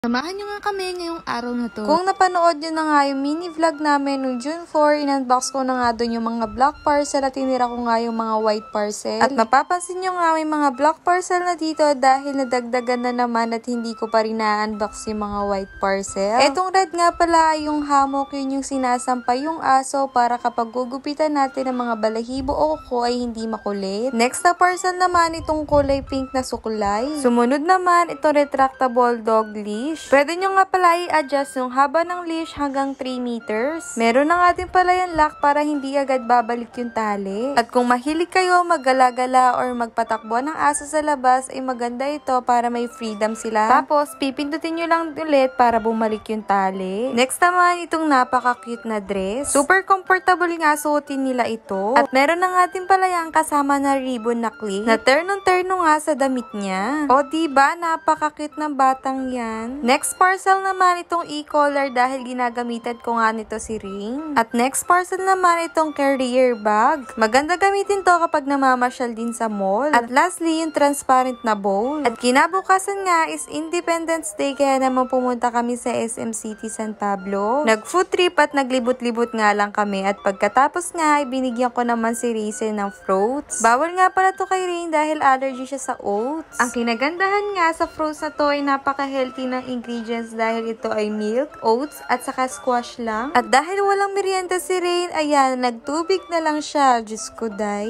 Samahan nyo nga kami ngayong araw na to. Kung napanood nyo na nga yung mini vlog namin noong June 4, in-unbox ko na nga doon yung mga black parcel at tinira ko nga yung mga white parcel. At mapapansin nyo nga may mga black parcel na dito dahil nadagdagan na naman at hindi ko pa rin na-unbox yung mga white parcel. Etong red nga pala ay yung hammock, yun yung sinasampay yung aso para kapag gugupitan natin ng mga balahibo o kuko ay hindi makulit. Next na parcel naman itong kulay pink na sukulay. Sumunod naman itong retractable dog leash. Pwede nyo nga pala i-adjust yung haba ng leash hanggang 3 meters. Meron na nga din pala yung lock para hindi agad babalik yung tali. At kung mahilig kayo maggala-gala or magpatakbo ng aso sa labas, ay maganda ito para may freedom sila. Tapos, pipindutin nyo lang ulit para bumalik yung tali. Next naman, itong napaka-cute na dress. Super comfortable nga suotin nila ito. At meron na nga din pala yung kasama na ribbon na clip na ternong-terno nga sa damit niya. O diba, napaka-cute ng batang yan. Next parcel naman itong e-collar dahil ginagamitan ko nga nito si Ring. At next parcel naman itong carrier bag. Maganda gamitin to kapag namamasyal din sa mall. At lastly, yung transparent na bowl. At kinabukasan nga is Independence Day kaya naman pumunta kami sa SM City San Pablo. Nag-food trip at naglibot-libot nga lang kami. At pagkatapos nga, binigyan ko naman si Raisin ng fruits. Bawal nga pala to kay Rain dahil allergy siya sa oats. Ang kinagandahan nga sa fruits na to ay napaka-healthy ng ingredients dahil ito ay milk, oats, at saka squash lang. At dahil walang merienda si Rain, ayan, nagtubig na lang siya. Diyos ko, day.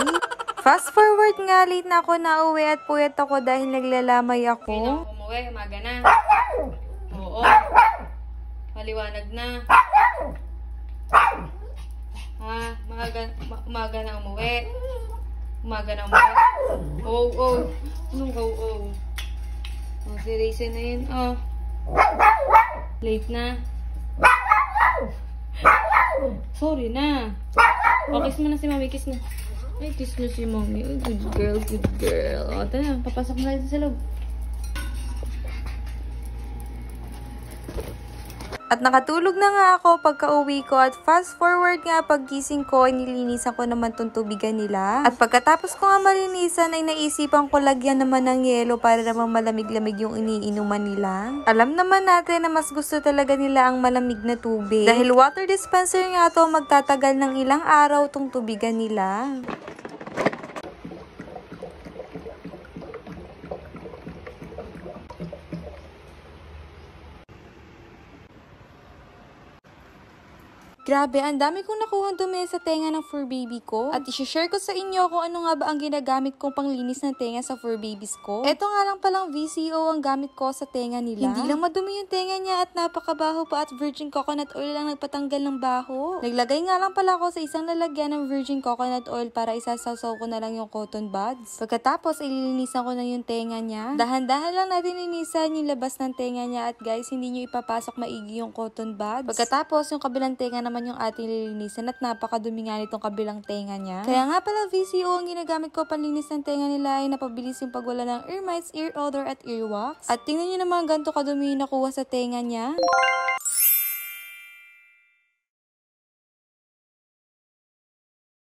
Fast forward nga, late na ako nauwi at puyat ako dahil naglalamay ako. Okay na, umuwi, umaga na. Oo. Maliwanag na. Ha, umaga na umuwi. Umaga na umuwi. Oo. Anong oo? Oh, si Raisin na yun. Oh. Late na. Sorry na. Oh, kiss mo na si Mami. Kiss na. Ay, kiss na si Mami. Oh, good girl, good girl. O, tara. Papasok na dito sa loob. At nakatulog na nga ako pagka-uwi ko at fast forward nga paggising ko ay nilinisan ko naman tong tubigan nila. At pagkatapos ko nga malinisan ay naisipan ko lagyan naman ng yelo para naman malamig-lamig yung iniinuman nila. Alam naman natin na mas gusto talaga nila ang malamig na tubig. Dahil water dispenser nga to, magtatagal ng ilang araw tong tubigan nila. Grabe, ang dami kong nakuha dumi sa tenga ng fur baby ko. At isi-share ko sa inyo kung ano nga ba ang ginagamit kong panglinis ng tenga sa fur babies ko. Ito nga lang palang VCO ang gamit ko sa tenga nila. Hindi lang madumi yung tenga niya at napakabaho pa at virgin coconut oil lang nagpatanggal ng baho. Naglagay nga lang pala ako sa isang lalagyan ng virgin coconut oil para isasawsaw ko na lang yung cotton buds. Pagkatapos, ililinisan ko na yung tenga niya. Dahan-dahan lang natin linisan yung labas ng tenga niya at guys, hindi nyo ipapasok maigi yung cotton buds. Pagkatapos, yung kabilang tenga naman yung ating lilinisan at napakadumi nga nitong kabilang tenga niya. Kaya nga pala VCO ang ginagamit ko panlinis ng tenga nila ay napabilis yung pagwala ng ear mites, ear odor at earwax. At tingnan nyo naman ganito kadumi yung nakuha sa tenga niya.